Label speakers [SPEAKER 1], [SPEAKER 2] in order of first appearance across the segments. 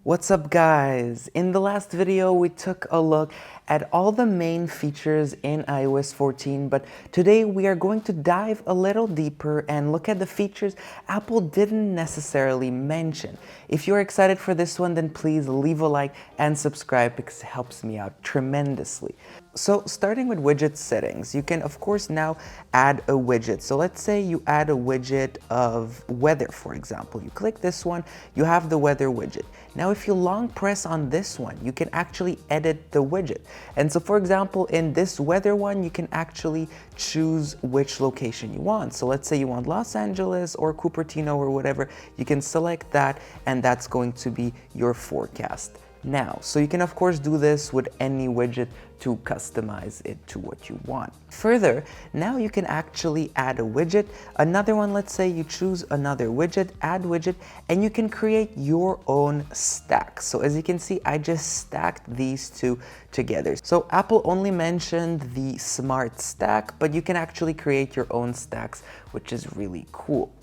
[SPEAKER 1] What's up guys? In the last video we took a look at all the main features in iOS 14, but today we are going to dive a little deeper and look at the features Apple didn't necessarily mention. If you're excited for this one, then please leave a like and subscribe because it helps me out tremendously. So starting with widget settings, you can of course now add a widget. So let's say you add a widget of weather, for example. You click this one, you have the weather widget. Now if you long press on this one, you can actually edit the widget. And so for example, in this weather one, you can actually choose which location you want. So let's say you want Los Angeles or Cupertino or whatever, you can select that and that's going to be your forecast now. So you can of course do this with any widget to customize it to what you want. Further, now you can actually add a widget, another one, let's say you choose another widget, add widget, and you can create your own stack. So as you can see, I just stacked these two together. So Apple only mentioned the smart stack, but you can actually create your own stacks, which is really cool.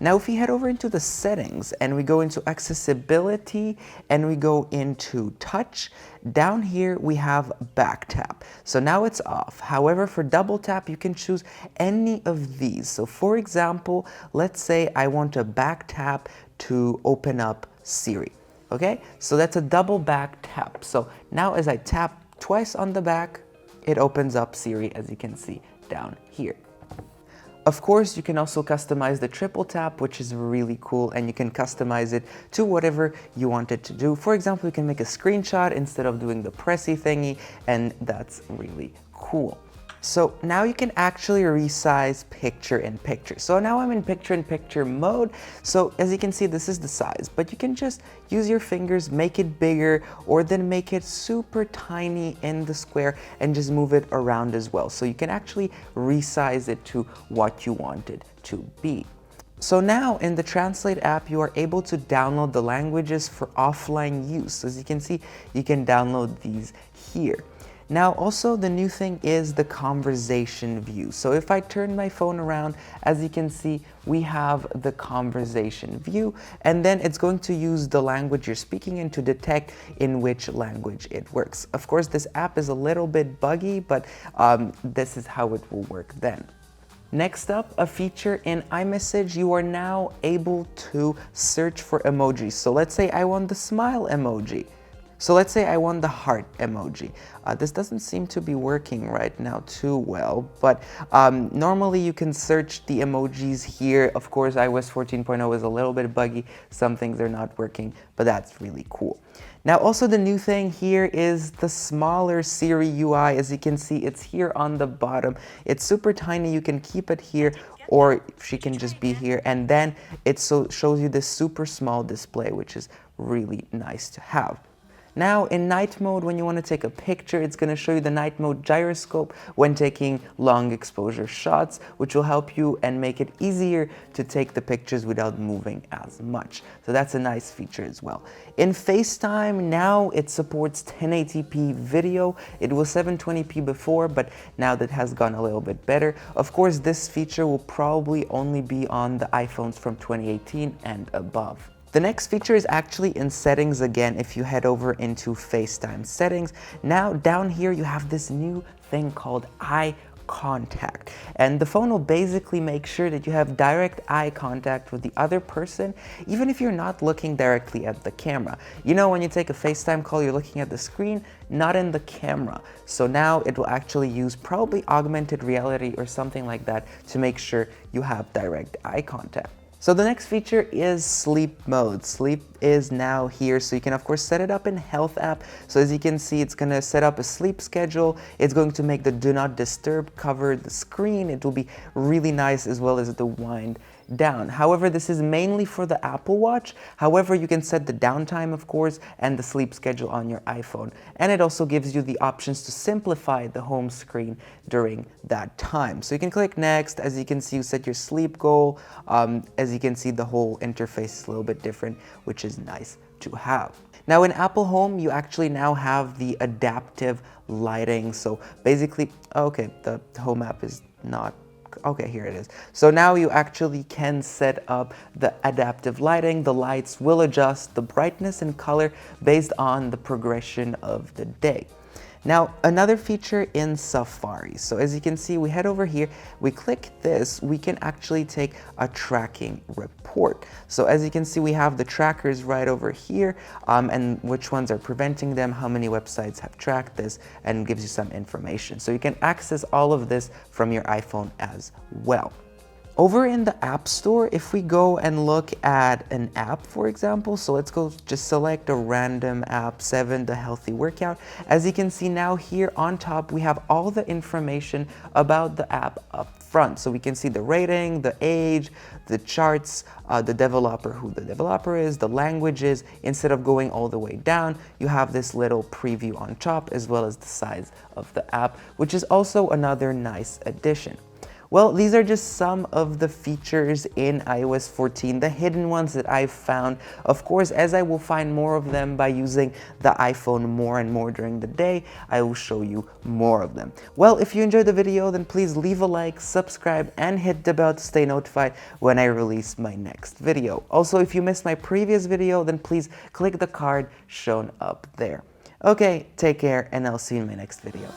[SPEAKER 1] Now, if we head over into the settings and we go into accessibility and we go into touch, down here we have back tap. So now it's off. However, for double tap, you can choose any of these. So for example, let's say I want a back tap to open up Siri. Okay, so that's a double back tap. So now as I tap twice on the back, it opens up Siri, as you can see down here. Of course, you can also customize the triple tap, which is really cool, and you can customize it to whatever you want it to do. For example, you can make a screenshot instead of doing the pressy thingy, and that's really cool. So now you can actually resize picture-in-picture. So now I'm in picture-in-picture mode. So as you can see, this is the size, but you can just use your fingers, make it bigger, or then make it super tiny in the square and just move it around as well. So you can actually resize it to what you want it to be. So now in the Translate app, you are able to download the languages for offline use. As you can see, you can download these here. Now also the new thing is the conversation view. So if I turn my phone around, as you can see, we have the conversation view, and then it's going to use the language you're speaking in to detect in which language it works. Of course, this app is a little bit buggy, but this is how it will work then. Next up, a feature in iMessage, you are now able to search for emojis. So let's say I want the smile emoji. So let's say I want the heart emoji. This doesn't seem to be working right now too well, but normally you can search the emojis here. Of course, iOS 14.0 is a little bit buggy. Some things are not working, but that's really cool. Now also the new thing here is the smaller Siri UI. As you can see, it's here on the bottom. It's super tiny. You can keep it here, or she can just be here, and then it shows you this super small display, which is really nice to have. Now in night mode, when you want to take a picture, it's going to show you the night mode gyroscope when taking long exposure shots, which will help you and make it easier to take the pictures without moving as much. So that's a nice feature as well. In FaceTime, now it supports 1080p video. It was 720p before, but now that has gone a little bit better. Of course, this feature will probably only be on the iPhones from 2018 and above. The next feature is actually in settings again. If you head over into FaceTime settings, now down here you have this new thing called eye contact, and the phone will basically make sure that you have direct eye contact with the other person, even if you're not looking directly at the camera. You know, when you take a FaceTime call, you're looking at the screen, not in the camera. So now it will actually use probably augmented reality or something like that to make sure you have direct eye contact. So the next feature is sleep mode. Sleep is now here, so you can of course set it up in Health app. So as you can see, it's going to set up a sleep schedule. It's going to make the do not disturb cover the screen. It will be really nice, as well as the wind down. However, this is mainly for the Apple Watch. However, you can set the downtime, of course, and the sleep schedule on your iPhone. And it also gives you the options to simplify the home screen during that time. So you can click next. As you can see, you set your sleep goal. As you can see, the whole interface is a little bit different, which is nice to have. Now in Apple Home, you actually now have the adaptive lighting. So basically, okay, the Home app is not Okay, here it is. So now you actually can set up the adaptive lighting. The lights will adjust the brightness and color based on the progression of the day. Now, another feature in Safari. So as you can see, we head over here, we click this, we can actually take a tracking report. So as you can see, we have the trackers right over here, and which ones are preventing them, how many websites have tracked this, and gives you some information. So you can access all of this from your iPhone as well. Over in the App Store, if we go and look at an app, for example, so let's go just select a random app, 7, the healthy workout. As you can see now here on top, we have all the information about the app up front. So we can see the rating, the age, the charts, the developer, who the developer is, the languages. Instead of going all the way down, you have this little preview on top, as well as the size of the app, which is also another nice addition. Well, these are just some of the features in iOS 14, the hidden ones that I've found. Of course, as I will find more of them by using the iPhone more and more during the day, I will show you more of them. Well, if you enjoyed the video, then please leave a like, subscribe, and hit the bell to stay notified when I release my next video. Also, if you missed my previous video, then please click the card shown up there. Okay, take care, and I'll see you in my next video.